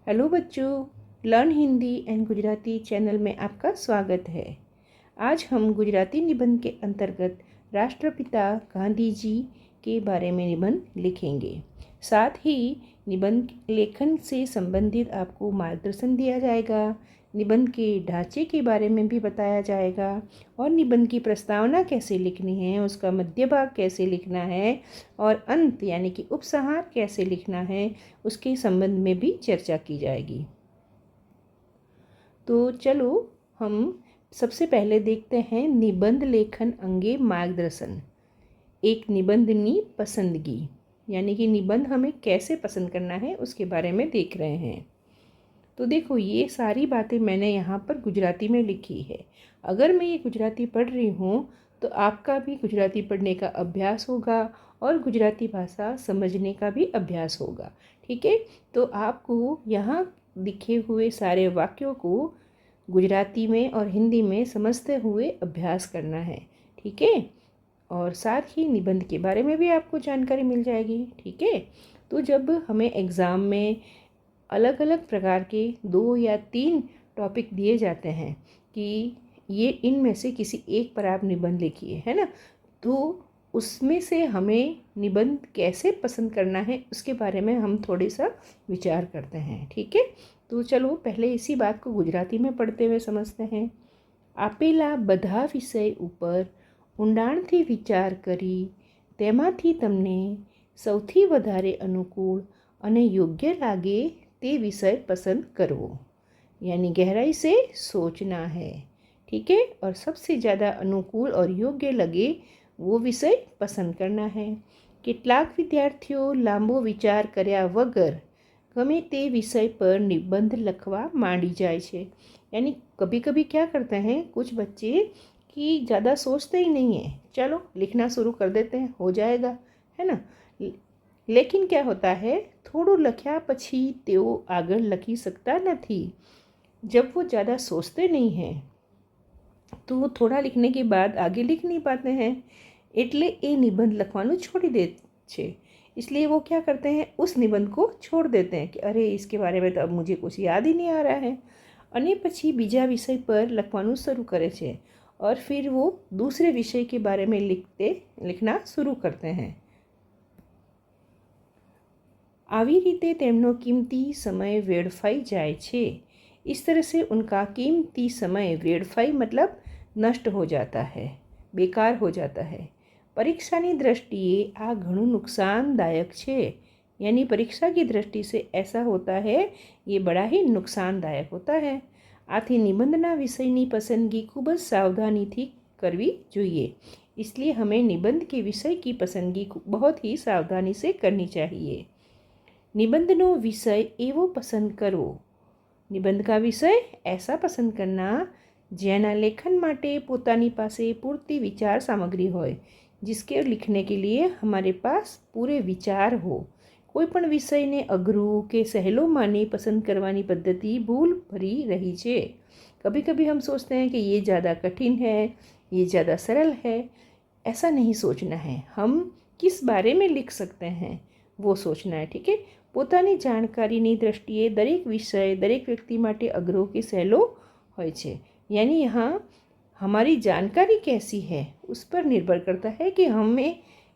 Hello बच्चों, learn Hindi and Gujarati channel में आपका स्वागत है। आज हम गुजराती निबंध के अंतर्गत राष्ट्रपिता गांधी जी के बारे में निबंध लिखेंगे। साथ ही निबंध लेखन से संबंधित आपको मार्गदर्शन दिया जाएगा, निबंध के ढांचे के बारे में भी बताया जाएगा और निबंध की प्रस्तावना कैसे लिखनी है, उसका मध्य भाग कैसे लिखना है और अंत यानी कि उपसंहार कैसे लिखना है, उसके संबंध में भी चर्चा की जाएगी। तो चलो हम सबसे पहले देखते हैं निबंध लेखन अंगे मार्गदर्शन। एक निबंधनी पसंदगी यानी कि निबंध हमें कैसे पसंद करना है उसके बारे में देख रहे हैं। तो देखो, ये सारी बातें मैंने यहाँ पर गुजराती में लिखी है। अगर मैं ये गुजराती पढ़ रही हूँ तो आपका भी गुजराती पढ़ने का अभ्यास होगा और गुजराती भाषा समझने का भी अभ्यास होगा। ठीक है, तो आपको यहाँ लिखे हुए सारे वाक्यों को गुजराती में और हिंदी में समझते हुए अभ्यास करना है। ठीक है, और साथ ही निबंध के बारे में भी आपको जानकारी मिल जाएगी। ठीक है, तो जब हमें एग्ज़ाम में अलग अलग प्रकार के 2 या 3 टॉपिक दिए जाते हैं कि ये इनमें से किसी एक पर आप निबंध लिखिए, है ना, तो उसमें से हमें निबंध कैसे पसंद करना है उसके बारे में हम थोड़ी सा विचार करते हैं। ठीक है, तो चलो पहले इसी बात को गुजराती में पढ़ते हुए समझते हैं। आपेला बधा विषय ऊपर ઊંડાણથી વિચાર કરી તેમાંથી તમને સૌથી વધારે અનુકૂળ અને યોગ્ય લાગે તે विषय पसंद करो, यानी गहराई से सोचना है। ठीक है, और सबसे ज़्यादा अनुकूल और योग्य लगे वो विषय पसंद करना है। કેટલાક વિદ્યાર્થીઓ લાંબો વિચાર કર્યા વગર ગમે તે વિષય पर निबंध લખવા માંડી જાય છે। यानी कभी कभी क्या करते हैं कुछ बच्चे कि ज़्यादा सोचते ही नहीं है, चलो लिखना शुरू कर देते हैं, हो जाएगा, है ना। लेकिन क्या होता है, થોડું લખ્યા પછી તેઓ આગળ લખી सकता નથી। जब वो ज़्यादा सोचते नहीं हैं तो वो थोड़ा लिखने के बाद आगे लिख नहीं पाते हैं, એટલે એ નિબંધ લખવાનું छोड़ी दे छे। इसलिए वो क्या करते हैं, उस निबंध को छोड़ देते हैं कि अरे इसके बारे में तो अब मुझे कुछ याद ही नहीं आ रहा है, અને પછી બીજા વિષય પર લખવાનું શરૂ કરે છે और फिर वो दूसरे विषय के बारे में लिखना शुरू करते हैं। આવી રીતે તેમનો कीमती समय વેડફાઈ જાય છે। इस तरह से उनका कीमती समय वेड़फाई मतलब नष्ट हो जाता है, बेकार हो जाता है। परीक्षाની दृष्टिए आ घणું नुकसानदायक છે, यानी परीक्षा की दृष्टि से ऐसा होता है, ये बड़ा ही नुकसानदायक होता है। आથી નિબંધના વિષયની પસંદગી ખૂબ જ સાવધાનીથી કરવી જોઈએ। इसलिए हमें निबंध के विषय की पसंदगी बहुत ही सावधानी से करनी चाहिए। निबंधનો विषय एवो पसंद करो, निबंध का विषय ऐसा पसंद करना જેના લેખન માટે પોતાની પાસે પૂરતી વિચાર સામગ્રી હોય, जिसके लिखने के लिए हमारे पास पूरे विचार हो। कोईपण विषयने अघरू के सहेलो मानी पसंद करवानी पद्धति भूल भरी रही है। कभी कभी हम सोचते हैं कि ये ज़्यादा कठिन है, ये ज़्यादा सरल है। ऐसा नहीं सोचना है, हम किस बारे में लिख सकते हैं वो सोचना है। ठीक है, પોતાની જાણકારીની દૃષ્ટિએ દરેક વિષય દરેક વ્યક્તિ માટે અઘરો કે સહેલો હોય છે। यानी यहाँ हमारी जानकारी कैसी है उस पर निर्भर करता है कि हमें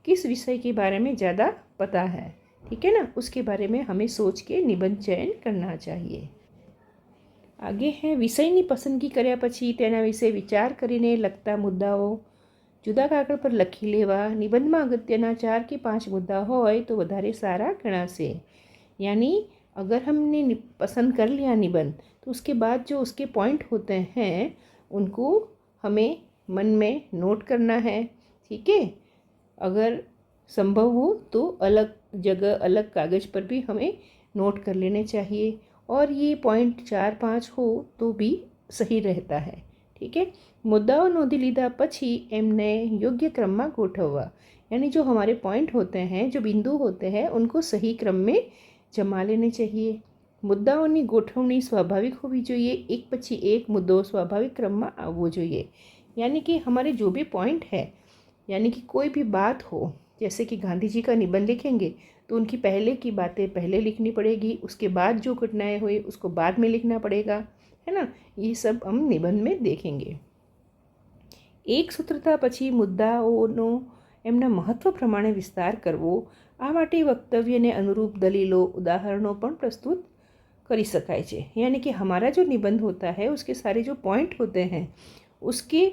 किस विषय के बारे में ज़्यादा पता है। ठीक है ना, उसके बारे में हमें सोच के निबंध चयन करना चाहिए। आगे है विषयની પસંદગી કર્યા પછી તેના વિશે વિચાર કરીને લગતા મુદ્દાઓ જુદા કાગળ પર લખી લેવા। નિબંધમાં અગત્યના 4 કે 5 મુદ્દા હોય तो વધારે સારા ગણાશે। यानी अगर हमने पसंद कर लिया निबंध तो उसके बाद जो उसके पॉइंट होते हैं उनको हमें मन में नोट करना है। ठीक है, अगर संभव हो तो अलग जगह अलग कागज़ पर भी हमें नोट कर लेने चाहिए और ये पॉइंट 4-5 हो तो भी सही रहता है। ठीक है, मुद्दाओं नोंधी लीधा पछी एमने योग्य क्रम में गोठववा, यानी जो हमारे पॉइंट होते हैं, जो बिंदु होते हैं, उनको सही क्रम में जमा लेने चाहिए। मुद्दाओं की गोठवणी स्वाभाविक होवी જોઈએ, एक પછી एक मुद्दो स्वाभाविक क्रम में आवવો જોઈએ। यानी कि हमारे जो भी पॉइंट है, यानी कि कोई भी बात हो, जैसे कि गांधी जी का निबंध लिखेंगे तो तो उनकी पहले की बातें पहले लिखनी पड़ेगी, उसके बाद जो घटनाएं हुई उसको बाद में लिखना पड़ेगा, है ना। ये सब हम निबंध में देखेंगे। એક સૂત્રતા પછી મુદ્દાઓનો એમના મહત્ત્વ પ્રમાણે વિસ્તાર કરવો, આ માટે વક્તવ્યને अनुरूप दलीलों उदाहरणों પણ प्रस्तुत करी सकाय છે। यानी कि हमारा जो निबंध होता है उसके सारे जो पॉइंट होते हैं उसके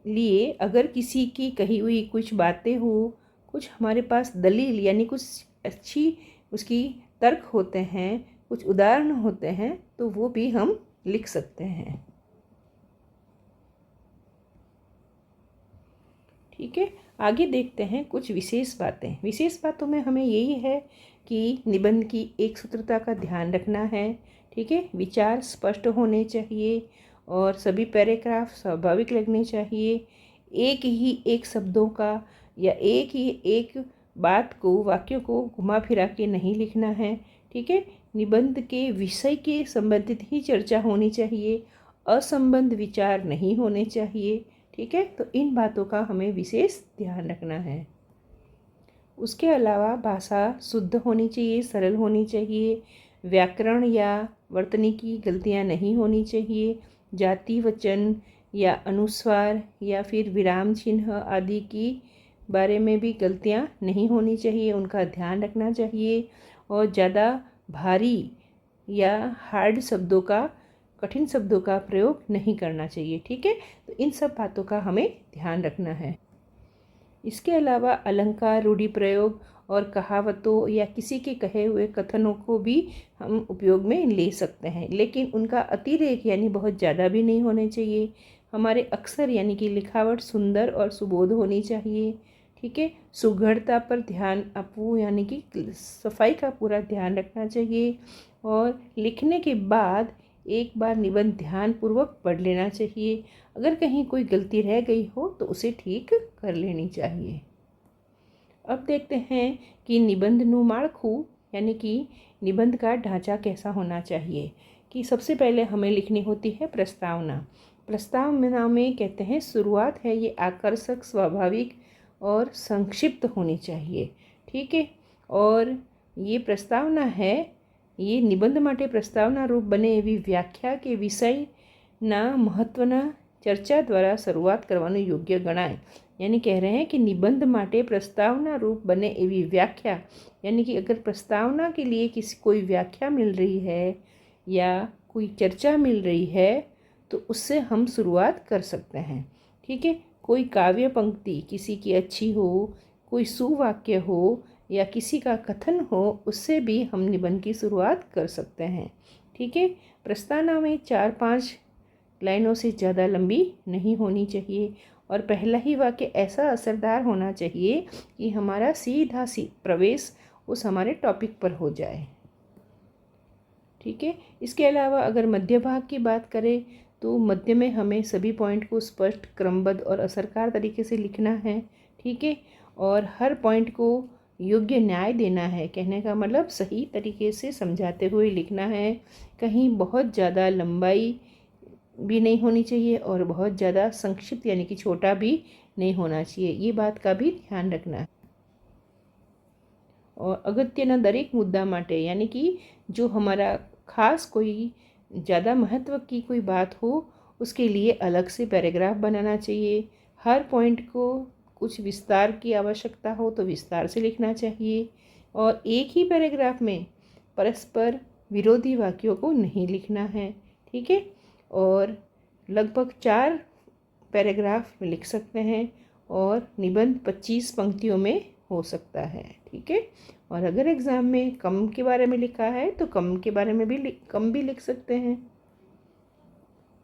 लिए अगर किसी की कही हुई कुछ बातें हो, कुछ हमारे पास दलील यानी कुछ अच्छी उसकी तर्क होते हैं, कुछ उदाहरण होते हैं, तो वो भी हम लिख सकते हैं। ठीक है, आगे देखते हैं कुछ विशेष बातें। विशेष बातों में हमें यही है कि निबंध की एक सूत्रता का ध्यान रखना है। ठीक है, विचार स्पष्ट होने चाहिए और सभी पैराग्राफ स्वाभाविक लगने चाहिए। एक ही एक शब्दों का या एक ही एक बात को, वाक्यों को घुमा फिरा के नहीं लिखना है। ठीक है, निबंध के विषय के संबंधित ही चर्चा होनी चाहिए, असंबद्ध विचार नहीं होने चाहिए। ठीक है, तो इन बातों का हमें विशेष ध्यान रखना है। उसके अलावा भाषा शुद्ध होनी चाहिए, सरल होनी चाहिए, व्याकरण या वर्तनी गलतियाँ नहीं होनी चाहिए, जाति वचन या अनुस्वार या फिर विराम चिन्ह आदि की बारे में भी गलतियाँ नहीं होनी चाहिए, उनका ध्यान रखना चाहिए। और ज़्यादा भारी या हार्ड शब्दों का, कठिन शब्दों का प्रयोग नहीं करना चाहिए। ठीक है, तो इन सब बातों का हमें ध्यान रखना है। इसके अलावा अलंकार, रूढ़ि प्रयोग और कहावतों या किसी के कहे हुए कथनों को भी हम उपयोग में ले सकते हैं, लेकिन उनका अतिरेक यानी बहुत ज़्यादा भी नहीं होने चाहिए। हमारे अक्षर यानी कि लिखावट सुंदर और सुबोध होनी चाहिए। ठीक है, सुघड़ता पर ध्यान आपको यानी कि सफाई का पूरा ध्यान रखना चाहिए। और लिखने के बाद एक बार निबंध ध्यानपूर्वक पढ़ लेना चाहिए। अगर कहीं कोई गलती रह गई हो तो उसे ठीक कर लेनी चाहिए। अब देखते हैं कि निबंधનું माળખું यानी कि निबंध का ढांचा कैसा होना चाहिए। कि सबसे पहले हमें लिखनी होती है प्रस्तावना। प्रस्तावना में कहते हैं शुरुआत है ये आकर्षक, स्वाभाविक और संक्षिप्त होनी चाहिए। ठीक है, और ये प्रस्तावना है, ये निबंध माटे प्रस्तावना रूप बने एवी व्याख्या के विषयना महत्वना चर्चा द्वारा शुरुआत करवानुं योग्य गणाय। यानी कह रहे हैं कि निबंध माटे प्रस्तावना रूप बने एवी व्याख्या, यानी कि अगर प्रस्तावना के लिए किसी कोई व्याख्या मिल रही है या कोई चर्चा मिल रही है तो उससे हम शुरुआत कर सकते हैं। ठीक है, कोई काव्य पंक्ति किसी की अच्छी हो, कोई सुवाक्य हो या किसी का कथन हो, उससे भी हम निबंध की शुरुआत कर सकते हैं। ठीक है, प्रस्तावना में 4-5 लाइनों से ज़्यादा लंबी नहीं होनी चाहिए और पहला ही वाक्य ऐसा असरदार होना चाहिए कि हमारा सीधा प्रवेश उस हमारे टॉपिक पर हो जाए। ठीक है, इसके अलावा अगर मध्य भाग की बात करें तो मध्य में हमें सभी पॉइंट को स्पष्ट, क्रमबद्ध और असरकार तरीके से लिखना है। ठीक है, और हर पॉइंट को योग्य न्याय देना है। कहने का मतलब सही तरीके से समझाते हुए लिखना है। कहीं बहुत ज़्यादा लंबाई भी नहीं होनी चाहिए और बहुत ज़्यादा संक्षिप्त यानी कि छोटा भी नहीं होना चाहिए। ये बात का भी ध्यान रखना है। और अगत्यना दरेक मुद्दा माटे यानी कि जो हमारा खास कोई ज़्यादा महत्व की कोई बात हो उसके लिए अलग से पैराग्राफ बनाना चाहिए। हर पॉइंट को कुछ विस्तार की आवश्यकता हो तो विस्तार से लिखना चाहिए और एक ही पैराग्राफ में परस्पर विरोधी वाक्यों को नहीं लिखना है। ठीक है, और लगभग 4 पैराग्राफ में लिख सकते हैं और निबंध 25 पंक्तियों में हो सकता है। ठीक है, और अगर एग्ज़ाम में कम के बारे में लिखा है तो कम के बारे में भी कम भी लिख सकते हैं।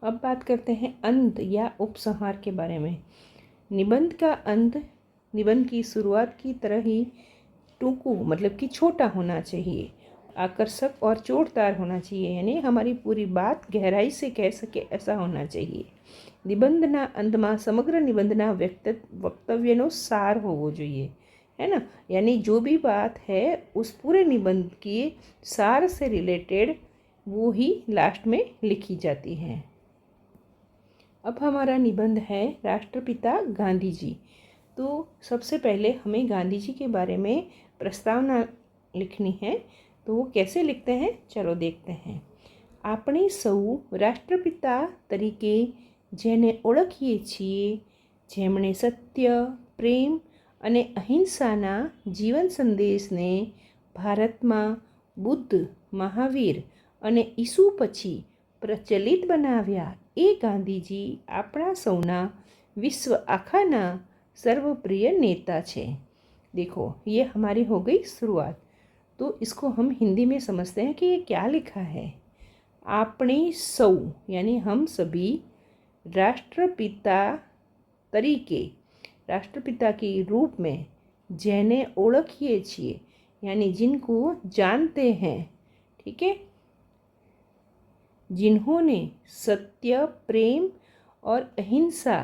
अब बात करते हैं अंत या उपसंहार के बारे में। निबंध का अंत निबंध की शुरुआत की तरह ही टूकू मतलब कि छोटा होना चाहिए, आकर्षक और चोटदार होना चाहिए, यानी हमारी पूरी बात गहराई से कह सके ऐसा होना चाहिए। निबंधना अंतમાં समग्र निबंधना वक्तव्यનો सार होवो જોઈએ, है ना। यानी जो भी बात है उस पूरे निबंध के सार से रिलेटेड वो ही लास्ट में लिखी जाती है। अब हमारा निबंध है राष्ट्रपिता गांधी जी। तो सबसे पहले हमें गांधी जी के बारे में प्रस्तावना लिखनी है। तो वो कैसे लिखते हैं, चलो देखते हैं। આપણે સૌ રાષ્ટ્રપિતા તરીકે જેને ઓળખીએ છીએ, જેમણે સત્ય, પ્રેમ અને અહિંસાના જીવન સંદેશને ભારતમાં બુદ્ધ, મહાવીર અને ઈસુ પછી પ્રચલિત બનાવ્યા, એ ગાંધીજી આપણા સૌના વિશ્વ આખાના सर्वप्रिय नेता छे। देखो, ये हमारी हो गई शुरुआत। तो इसको हम हिंदी में समझते हैं कि ये क्या लिखा है। आपणे सौ यानी हम सभी राष्ट्रपिता तरीके, राष्ट्रपिता के रूप में जेने ओळखीए छिए यानी जिनको जानते हैं, ठीक है, जिन्होंने सत्य, प्रेम और अहिंसा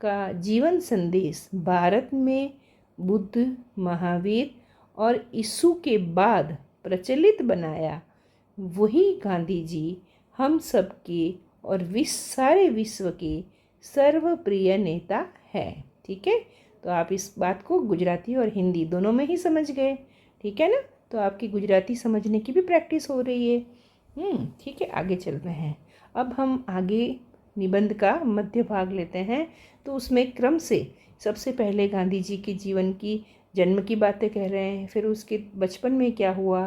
का जीवन संदेश भारत में बुद्ध, महावीर और यीशु के बाद प्रचलित बनाया, वही गांधी जी हम सब के और सारे विश्व के सर्वप्रिय नेता है। ठीक है, तो आप इस बात को गुजराती और हिंदी दोनों में ही समझ गए। ठीक है ना, तो आपकी गुजराती समझने की भी प्रैक्टिस हो रही है। ठीक है, आगे चल रहे हैं। अब हम आगे निबंध का मध्य भाग लेते हैं। तो उसमें क्रम से सबसे पहले गांधी जी के जीवन की, जन्म की बातें कह रहे हैं, फिर उसके बचपन में क्या हुआ,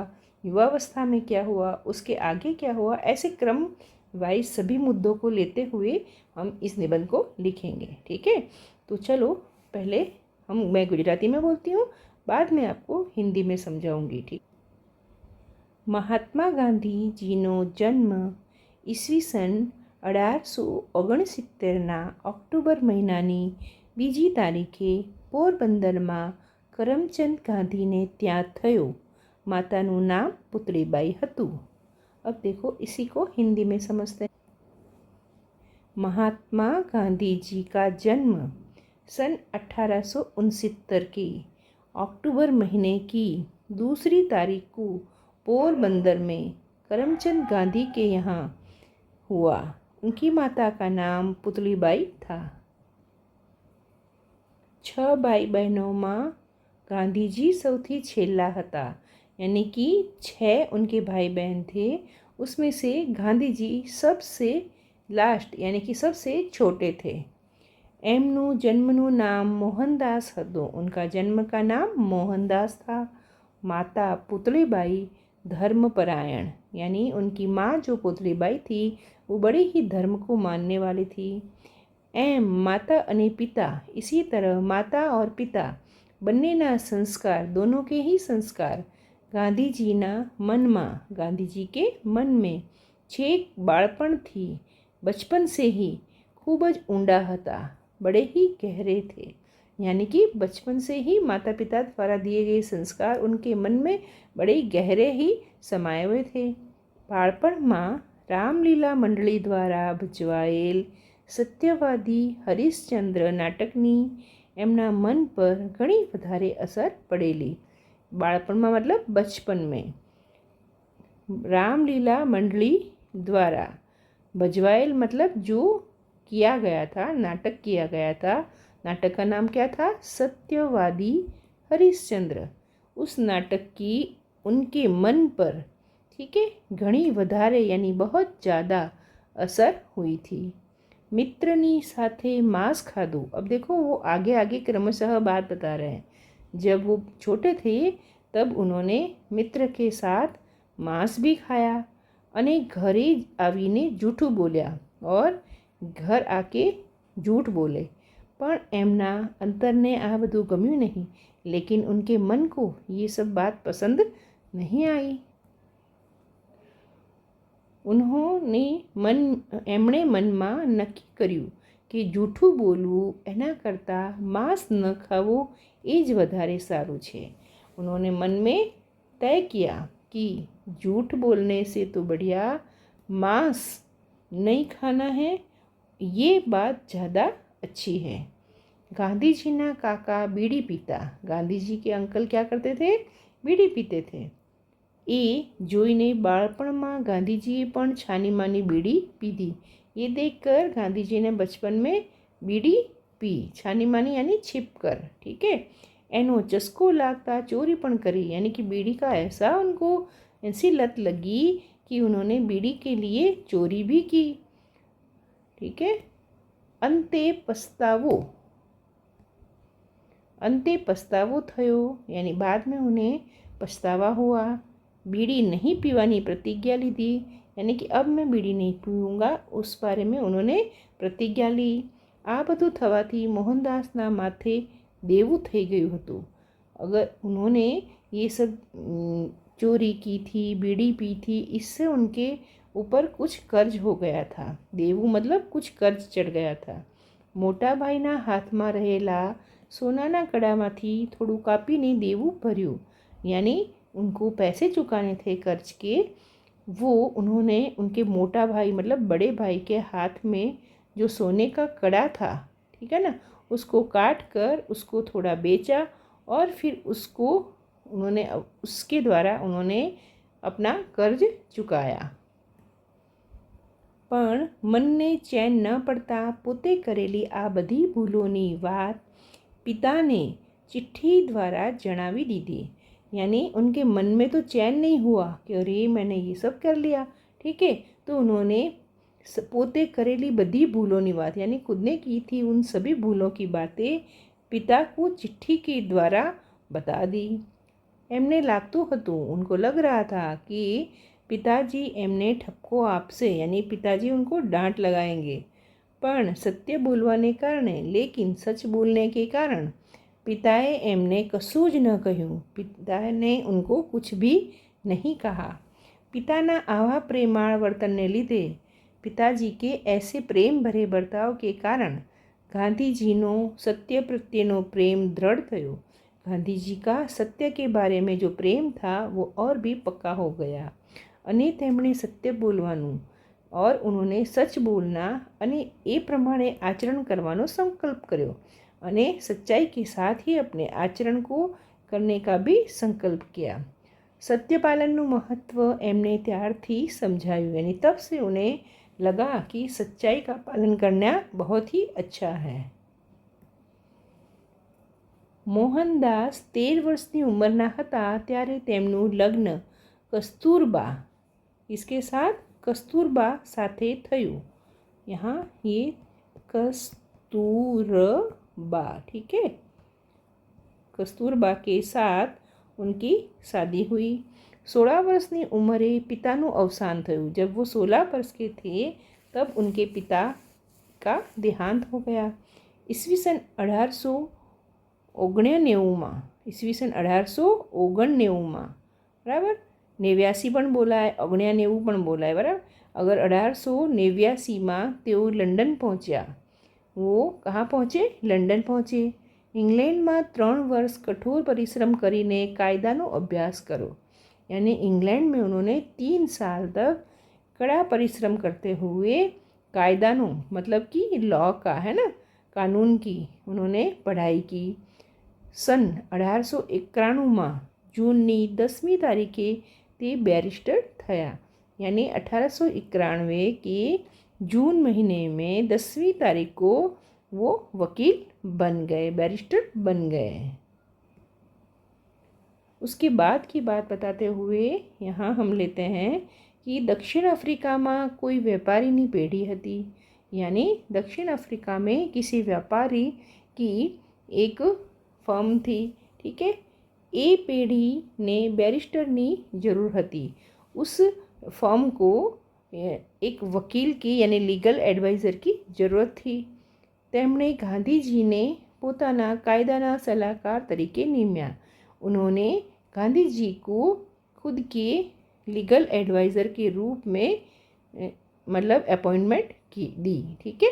युवावस्था में क्या हुआ, उसके आगे क्या हुआ, ऐसे क्रम वाइज सभी मुद्दों को लेते हुए हम इस निबंध को लिखेंगे। ठीक है, तो चलो पहले मैं गुजराती में बोलती हूँ, बाद में आपको हिंदी में समझाऊंगी। ठीक, महात्मा गांधीजीનો જન્મ ઈસવીસન 1869 ઓક્ટોબર મહિનાની 2 તારીખે પોરબંદરમાં કરમચંદ ગાંધીને ત્યાં થયો। માતાનું નામ પુતળીબાઈ હતું। अब देखो इसी को हिंदी में समझते हैं। महात्मा गांधी जी का जन्म सन 1869 की अक्टूबर महीने की 2 तारीख को पोरबंदर में करमचंद गांधी के यहाँ हुआ। उनकी माता का नाम पुतलीबाई था। 6 भाई बहनों में गांधी जी सौथी छेल्ला हता, यानी कि 6 उनके भाई बहन थे, उसमें से गांधी जी सबसे लास्ट यानी कि सबसे छोटे थे। एमनु जन्मनु नाम मोहनदास हतो, उनका जन्म का नाम मोहनदास था। माता पुतलीबाई धर्मपरायण, यानी उनकी माँ जो पुतलीबाई थी वो बड़े ही धर्म को मानने वाली थी। एम माता अने पिता, इसी तरह माता और पिता बन्नेना संस्कार, दोनों के ही संस्कार गांधीजीना मन में, गांधीजी के मन में छेक बाळपण थी, बचपन से ही खूब ज ऊंडा हता, बड़े ही गहरे थे। यानी कि बचपन से ही माता पिता द्वारा दिए गए संस्कार उनके मन में बड़े गहरे ही समाये हुए थे। बाळपण में रामलीला मंडली द्वारा भजवायेल सत्यवादी हरिश्चंद्र नाटकनी एमना मन पर घणी वधारे असर पड़ेली। बाळपण में मतलब बचपन में। रामलीला मंडली द्वारा भजवायेल मतलब जो किया गया था, नाटक किया गया था, नाटक का नाम क्या था, सत्यवादी हरिश्चंद्र। उस नाटक की उनके मन पर, ठीक है, घणी वधारे यानी बहुत ज़्यादा असर हुई थी। मित्रनी साथे मांस खाधु। अब देखो वो आगे आगे क्रमशः बात बता रहे हैं। जब वो छोटे थे तब उन्होंने मित्र के साथ मांस भी खाया अने घरे आवीने जूठું बोल्या और घर आके झूठ बोले, पर एमना अंतरने आ बधुं गम्युं नहीं, लेकिन उनके मन को ये सब बात पसंद नहीं आई। एमणे मन में नक्की कर्युं कि जूठું बोलवुं एना करता मांस न खावो ए ज वधारे सारूं छे। उन्होंने मन में तय किया कि झूठ बोलने से तो बढ़िया मांस नहीं खाना है, ये बात ज़्यादा अच्छी है। गांधी जी ना काका बीड़ी पीता। गांधी जी के अंकल क्या करते थे, बीड़ी पीते थे। ए जोईने बाळपणमां गांधीजीए पण छानी मानी बीड़ी पीधी। ये देखकर गांधीजी ने बचपन में बीड़ी पी, छानी मानी यानी छिप कर। ठीक है, એનો ચસ્કો લાગતા चोरी પણ કરી, यानी कि बीड़ी का ऐसा उनको ऐसी लत लगी कि उन्होंने बीड़ी के लिए चोरी भी की। ठीक है। अंते पछतावो थयो, यानी बाद में उन्हें पछतावा हुआ। बीड़ी नहीं पीवानी प्रतिज्ञा ली थी, यानी कि अब मैं बीड़ी नहीं पीऊँगा, उस बारे में उन्होंने प्रतिज्ञा ली। आ बधुं थवाथी मोहनदासना माथे देवू थई गयुं हतुं। अगर उन्होंने ये सब चोरी की थी, बीड़ी पी थी, इससे उनके ऊपर कुछ कर्ज हो गया था। देवू मतलब कुछ कर्ज चढ़ गया था। मोटा भाईना हाथमां रहेला सोनाना कड़ामांथी थोड़ું કાપીને देवू भर्યું, यानी उनको पैसे चुकाने थे कर्ज के। वो उन्होंने उनके मोटा भाई मतलब बड़े भाई के हाथ में जो सोने का कड़ा था, ठीक है ना, उसको काट कर उसको थोड़ा बेचा और फिर उसको उन्होंने उसके द्वारा उन्होंने अपना कर्ज चुकाया। પણ મનને ચેન ન પડતા પોતે કરેલી આ બધી ભૂલોની વાત पिताने चिट्ठी द्वारा जणावी दीदी, यानी उनके मन में तो चैन नहीं हुआ कि अरे मैंने ये सब कर लिया। ठीक है, तो उन्होंने पोते करेली बधी भूलों की बात, यानी खुद ने की थी उन सभी भूलों की बातें पिता को चिट्ठी के द्वारा बता दी। एमने लागतुं हतुं, उनको लग रहा था कि पिताजी एमने ठपको आपसे, यानी पिताजी उनको डांट लगाएंगे। पण सत्य बोलवाने कारणे, लेकिन सच बोलने के कारण पिताए एमने कशुं ज न कह्युं। पिता ने उनको कुछ भी नहीं कहा। पिताना आवा प्रेमाळ वर्तनने लीधे, पिताजी के ऐसे प्रेम भरे बर्ताव के कारण गांधीजीनो सत्य प्रत्येनो प्रेम दृढ़ थयो। गांधी जी का सत्य के बारे में जो प्रेम था वो और भी पक्का हो गया। अने तेमणे सत्य बोलवानुं और उन्होंने सच बोलना अने ए प्रमाणे आचरण करवानो संकल्प कर्यो अने सच्चाई के साथ ही अपने आचरण को करने का भी संकल्प किया। सत्य पालनનું महत्व एमने त्यारथी समझाયું, यानी तब से उन्हें लगा कि सच्चाई का पालन करना बहुत ही अच्छा है। मोहनदास 13 વર્ષની ઉંમરના હતા ત્યારે તેમનું લગ્ન કસ્તુરબા, इसके साथ कस्तूरबा साथे थयुं। यहाँ ये कस्तूरबा, ठीक है, कस्तूरबा के साथ उनकी शादी हुई। 16 વર્ષની उम्रे पिताનું अवसान थयुं। जब वो 16 वर्ष के थे तब उनके पिता का देहांत हो गया। ईस्वीसन 1899 में, बराबर, 89 પણ બોલાય, 99 પણ બોલાય, बराबर। अगर 1889 में तेओ लंडन पहुँचा। वो कहाँ पहुँचे? लंडन पहुँचे। इंग्लैंड में 3 वर्ष कठोर परिश्रम करीने कायदानो अभ्यास करो, यानी इंग्लैंड में उन्होंने 3 साल तक कड़ा परिश्रम करते हुए कायदानो मतलब कि लॉ का, है ना, कानून की उन्होंने पढ़ाई की। सन 1891 में जूननी 10મી તારીખે તે बैरिस्टर थया, यानी 1891 के जून महीने में 10वीं तारीख को वो वकील बन गए, बैरिस्टर बन गए। उसके बाद की बात बताते हुए यहाँ हम लेते हैं कि दक्षिण अफ्रीका में कोई व्यापारीनी पेढ़ी हती, यानी दक्षिण अफ्रीका में किसी व्यापारी की एक फर्म थी। ठीक है, ए पेढ़ी ने बैरिस्टरनी जरूर हती। उस फर्म को एक वकील की यानी लीगल एडवाइज़र की ज़रूरत थी। तेमणे गांधीजी ने पोताना कायदाना सलाहकार तरीके निम्या। उन्होंने गांधीजी को खुद के लीगल एडवाइज़र के रूप में मतलब अपॉइंटमेंट दी। ठीक है,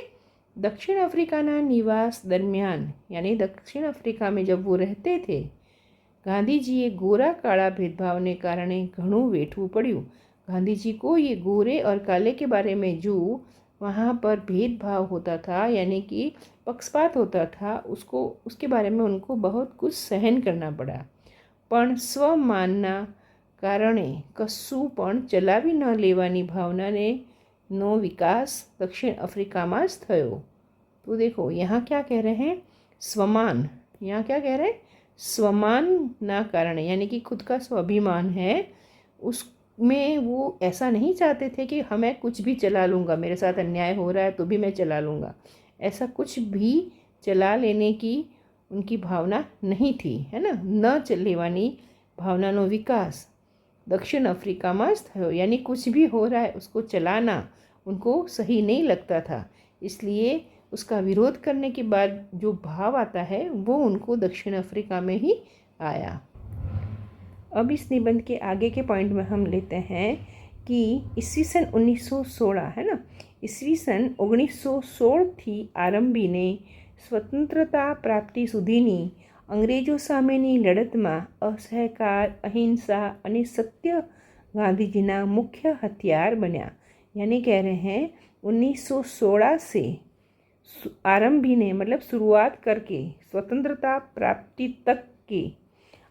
दक्षिण अफ्रीकाना निवास दरमियान, यानी दक्षिण अफ्रीका में जब वो रहते थे, गांधीजीए गोरा काला भेदभाव ने कारण घणुं वेठવું पड़्યું। गांधीजी को ये गोरे और काले के बारे में जो वहाँ पर भेदभाव होता था, यानी कि पक्षपात होता था, उसके बारे में उनको बहुत कुछ सहन करना पड़ा। पण स्वमानना कारणे कशुं पण चलावी न लेवानी भावनाने नो विकास दक्षिण अफ्रीका में ज थयो। तो देखो यहाँ क्या कह रहे हैं, स्वमान, यहाँ क्या कह रहे हैं, स्वमान ना कारण, यानी कि खुद का स्वाभिमान है उसमें वो ऐसा नहीं चाहते थे कि मैं कुछ भी चला लूँगा, मेरे साथ अन्याय हो रहा है तो भी मैं चला लूँगा, ऐसा कुछ भी चला लेने की उनकी भावना नहीं थी, है ना। न चलेવાની भावनाનો विकास दक्षिण अफ्रीकाમાં જ થયો, यानी कुछ भी हो रहा है उसको चलाना उनको सही नहीं लगता था, इसलिए उसका विरोध करने के बाद जो भाव आता है वो उनको दक्षिण अफ्रीका में ही आया। अब इस निबंध के आगे के पॉइंट में हम लेते हैं कि ईस्वी सन 1916, है ना, ईस्वी सन 1916 આરંભીને સ્વતંત્રતા પ્રાપ્તિ સુધીની અંગ્રેજો સામેની લડતમાં અસહકાર, અહિંसा અને સત્ય ગાंधीजीના मुख्य हथियार बना। यानी कह रहे हैं 1916 से आरंभीने मतलब शुरुआत करके स्वतंत्रता प्राप्ति तक की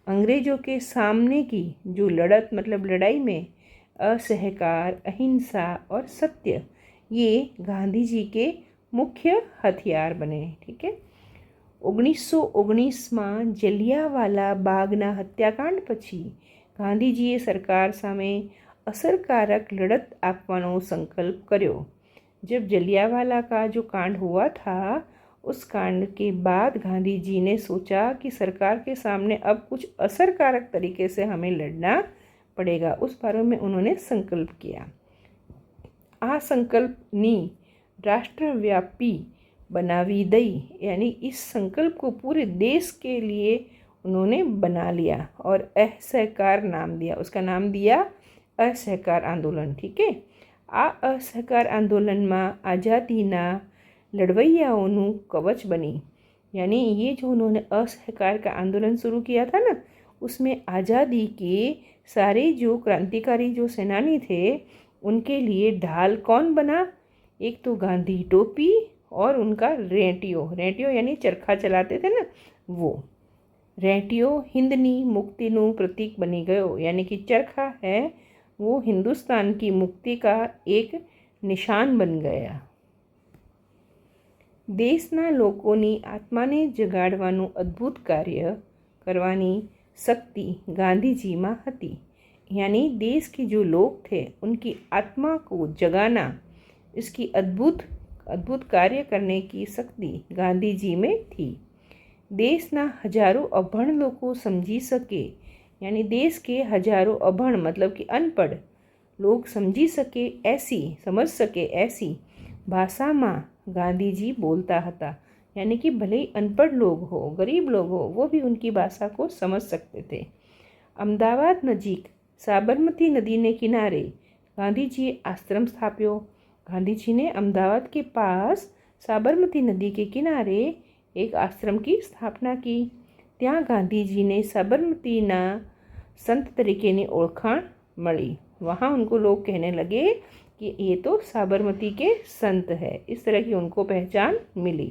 अंग्रेज़ों के सामने की जो लड़त मतलब लड़ाई में असहकार, अहिंसा और सत्य ये गांधी जी के मुख्य हथियार बने। ठीक है। 1919 જલિયાવાલા બાગના હત્યાકાંડ પછી ગાંધીજીએ સરકાર સામે असरकारक लड़त આપવાનો संकल्प કર્યો। जब जलियावाला का जो कांड हुआ था उस कांड के बाद गांधी जी ने सोचा कि सरकार के सामने अब कुछ असरकारक तरीके से हमें लड़ना पड़ेगा। उस बारे में उन्होंने संकल्प किया। आ संकल्पनी राष्ट्रव्यापी बनावी दई, यानी इस संकल्प को पूरे देश के लिए उन्होंने बना लिया और असहकार नाम दिया, उसका नाम दिया असहकार आंदोलन। ठीक है। आ असहकार आंदोलનમાં आज़ादीना लड़वैयाओं कवच बनी, यानी ये जो उन्होंने असहकार का आंदोलन शुरू किया था ना उसमें आज़ादी के सारे जो क्रांतिकारी जो सेनानी थे उनके लिए ढाल कौन बना? एक तो गांधी टोपी और उनका रेटियो, रेटियो यानी चरखा चलाते थे ना वो रेटियो हिंदनी मुक्तिનું प्रतीक बनी गयो, यानी कि चरखा है वो हिंदुस्तान की मुक्ति का एक निशान बन गया। देशना लोकोनी आत्माने जगाड़वानुं अद्भुत कार्य करवानी शक्ति गांधीजी में हती, यानी देश के जो लोग थे उनकी आत्मा को जगाना, इसकी अद्भुत कार्य करने की शक्ति गांधी जी में थी। देशना हजारों अभण लोग समझी सके, यानी देश के हजारों अभण मतलब कि अनपढ़ लोग समझी सके समझ सके ऐसी भाषा में गांधी जी बोलता था, यानी कि भले ही अनपढ़ लोग हो, गरीब लोग हो, वो भी उनकी भाषा को समझ सकते थे। अहमदाबाद नजीक साबरमती नदी ने किनारे गांधी जी आश्रम स्थाप्यो। गांधी जी ने अहमदाबाद के पास साबरमती नदी के किनारे एक आश्रम की स्थापना की। ત્યાં ગાંધીજીને સાબરમતીના સંત તરીકેની ઓળખાણ મળી। वहाँ उनको लोग कहने लगे कि ये तो साबरमती के संत है, इस तरह की उनको पहचान मिली।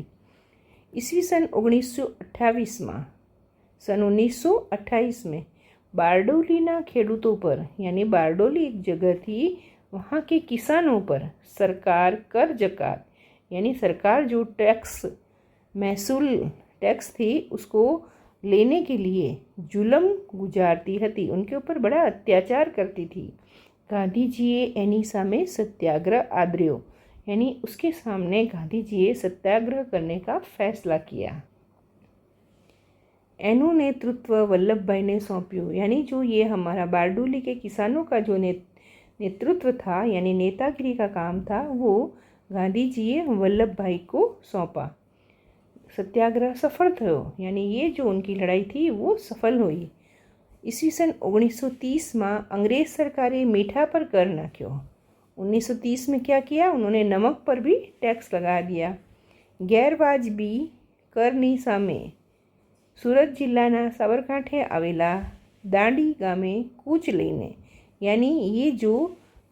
ईस्वी सन 1928 में सन 1928 में बारडोलीना खेडूतों पर, यानी बारडोली एक जगह थी, वहाँ के किसानों पर सरकार कर जकात, यानी सरकार जो महसूल टैक्स थी उसको लेने के लिए जुलम गुजारती थी, उनके ऊपर बड़ा अत्याचार करती थी। गांधीजीए एनी सामे सत्याग्रह आदर्यो, यानी उसके सामने गांधीजीए सत्याग्रह करने का फैसला किया। एनु नेतृत्व वल्लभ भाई ने सौंप्યું, यानी जो ये हमारा बारडोली के किसानों का जो नेतृत्व था यानी नेतागिरी का काम था वो गांधीजीए वल्लभ भाई को सौंपा। सत्याग्रह सफल थयो, यानी ये जो उनकी लड़ाई थी वो सफल हुई। ईस्वी सन 1930 में अंग्रेज सरकारे मीठा पर कर नाख्यो। 1930 में क्या किया? उन्होंने नमक पर भी टैक्स लगा दिया। गैरवाजबी करनी सामे सूरत जिल्लाना साबरकांठे आवेला दांडी गामे कूच लईने, यानी ये जो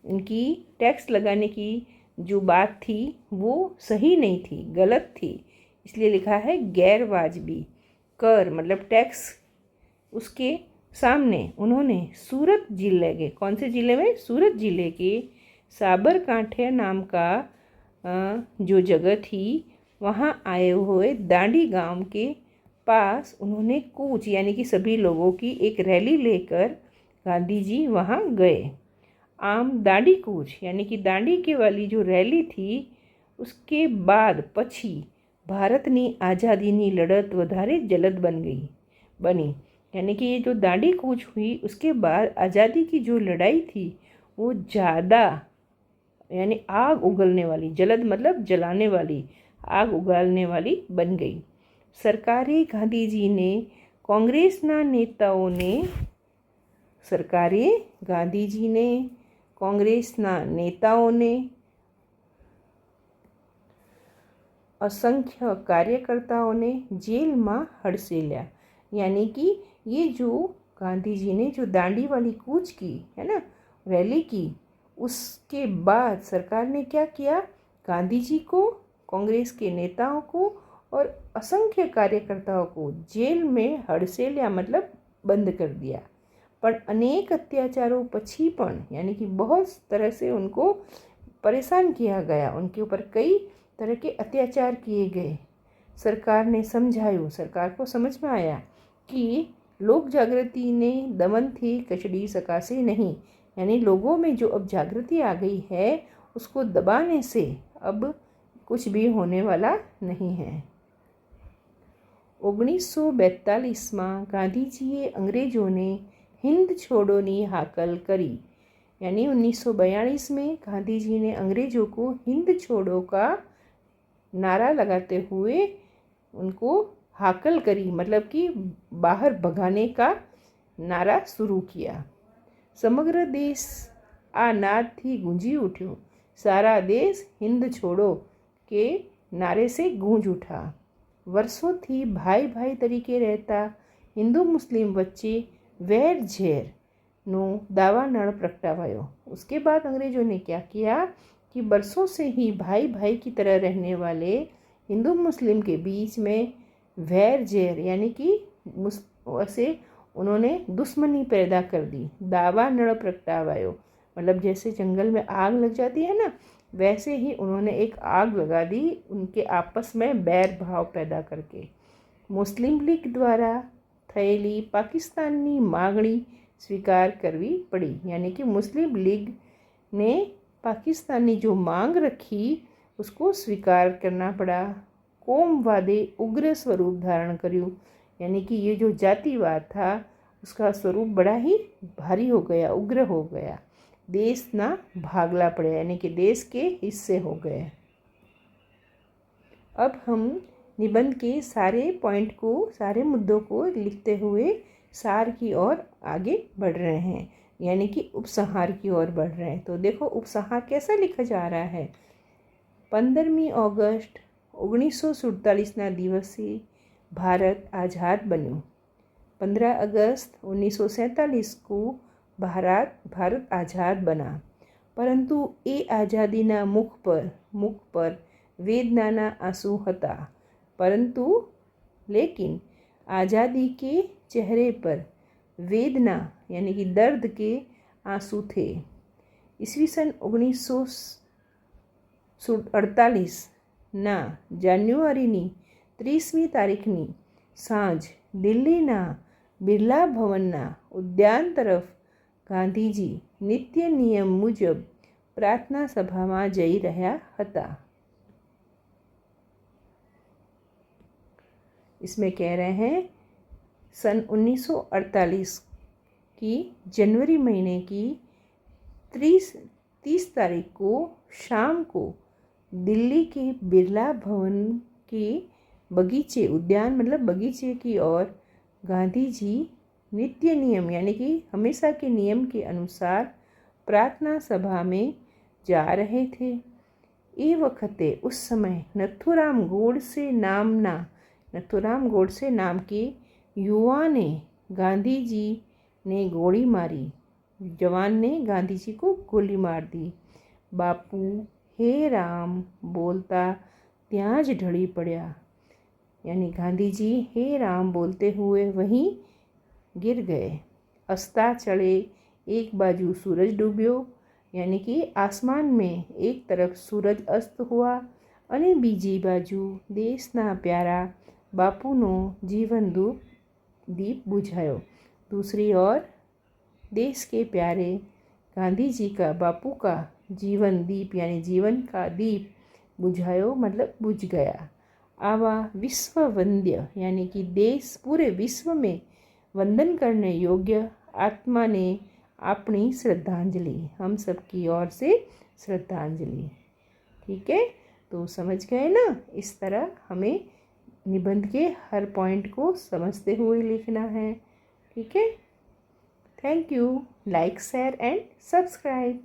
इनकी टैक्स लगाने की जो बात थी वो सही नहीं थी, गलत थी, इसलिए लिखा है गैरवाजबी कर मतलब टैक्स। उसके सामने उन्होंने सूरत जिले के, कौन से ज़िले में? सूरत ज़िले के साबरकांठे नाम का जो जगह थी वहाँ आए हुए दांडी गांव के पास उन्होंने कूच यानी कि सभी लोगों की एक रैली लेकर गांधी जी वहाँ गए। आम दांडी कूच यानी कि दांडी के वाली जो रैली थी उसके बाद પછી ભારતની આઝાદીની લડત વધારે જલદ बनी यानी कि ये जो दांडी कूच हुई उसके बाद आज़ादी की जो लड़ाई थी वो ज़्यादा यानी आग उगलने वाली, जलद मतलब जलाने वाली, आग उगालने वाली बन गई। सरकारे गांधीजीने कांग्रेसના नेताओने कांग्रेसના नेताओने असंख्य कार्यकर्ताओं जेल में हड़सेल्या। यानी कि ये जो गांधी जी ने जो दांडी वाली कूच की है ना, रैली की, उसके बाद सरकार ने क्या किया, गांधी जी को, कांग्रेस के नेताओं को और असंख्य कार्यकर्ताओं को जेल में हड़सेल्या मतलब बंद कर दिया। पर अनेक अत्याचारों पछी पण यानी कि बहुत तरह से उनको परेशान किया गया, उनके ऊपर कई तरह के अत्याचार किए गए। सरकार ने समझाયું, सरकार को समझ में आया कि लोक जागृति ने दमन थी कचड़ी सकासे नहीं, यानी लोगों में जो अब जागृति आ गई है उसको दबाने से अब कुछ भी होने वाला नहीं है। 1942 में गांधीजीए अंग्रेजोने हिंद छोड़ोनी हाकल करी। यानी 1942 में गांधी ने अंग्रेज़ों को हिंद छोड़ो का नारा लगाते हुए उनको हाकल करी, मतलब कि बाहर भगाने का नारा शुरू किया। समग्र देश आ नाद थी गूंजी उठ्यो। सारा देश हिंद छोड़ो के नारे से गूंज उठा। वर्षों थी भाई भाई तरीके रहता हिंदू मुस्लिम वच्चे वेर झेर नो दावा नड़ प्रगटावायो। उसके बाद अंग्रेज़ों ने क्या किया कि बरसों से ही भाई भाई की तरह रहने वाले हिंदू मुस्लिम के बीच में वैर जैर यानी कि ऐसे उन्होंने दुश्मनी पैदा कर दी। दावा नड़ प्रगटावायो मतलब जैसे जंगल में आग लग जाती है ना, वैसे ही उन्होंने एक आग लगा दी उनके आपस में बैर भाव पैदा करके। मुस्लिम लीग द्वारा थयेली पाकिस्तानी मागणी स्वीकार करवी पड़ी। यानी कि मुस्लिम लीग ने पाकिस्तानी जो मांग रखी उसको स्वीकार करना पड़ा। कोमवादे उग्र स्वरूप धारण कर्યું, यानी कि ये जो जातिवाद था उसका स्वरूप बड़ा ही भारी हो गया, उग्र हो गया। देश ना भागला पड़े यानी कि देश के हिस्से हो गए। अब हम निबंध के सारे पॉइंट को, सारे मुद्दों को लिखते हुए सार की ओर आगे बढ़ रहे हैं, यानी कि उपसंहार की ओर बढ़ रहे हैं। तो देखो उपसंहार कैसा लिखा जा रहा है। 15 ऑगस्ट 1947 दिवसे भारत आज़ाद बन्यो। 15 अगस्त 1947 को भारत आज़ाद बना, परंतु ए आज़ादीना मुख पर वेदनाना आंसू हता। परंतु लेकिन आज़ादी के चेहरे पर वेदना यानी कि दर्द के आंसू थे। ईस्वी सन 1948 ना જાન્યુઆરીની 30મી તારીખની સાંજ દિલ્હીના બિરલા ભવનના ઉદ્યાન તરફ ગાંધીજી નિત્ય નિયમ મુજબ પ્રાર્થના સભામાં જઈ રહ્યા હતા। इसमें कह रहे हैं सन 1948 की जनवरी महीने की 30 तारीख को शाम को दिल्ली के बिरला भवन के बगीचे, उद्यान मतलब बगीचे की ओर गांधी जी नित्य नियम यानी कि हमेशा के नियम के अनुसार प्रार्थना सभा में जा रहे थे। ये वक्ते उस समय नथुराम गोडसे नाम के युवा ने गांधी जी ने गोली मारी। जवान ने गांधी जी को गोली मार दी। बापू हे राम बोलता ત્યાં જ ઢળી પડ્યા। यानी गांधी जी हे राम बोलते हुए वहीं गिर गए। अस्ता चढ़े एक बाजू सूरज डूब्यो, यानी कि आसमान में एक तरफ सूरज अस्त हुआ અને બીજી બાજુ દેશના પ્યારા बापूनो जीवन दीप बुझायो। दूसरी ओर देश के प्यारे गांधी जी का बापू का जीवन दीप यानी जीवन का दीप बुझायो मतलब बुझ गया। आवा विश्व वंद्य यानी कि देश पूरे विश्व में वंदन करने योग्य आत्मा ने अपनी श्रद्धांजलि, हम सबकी ओर से श्रद्धांजलि। ठीक है, तो समझ गए ना। इस तरह हमें निबंध के हर पॉइंट को समझते हुए लिखना है। ठीक है, thank you. Like, share and subscribe.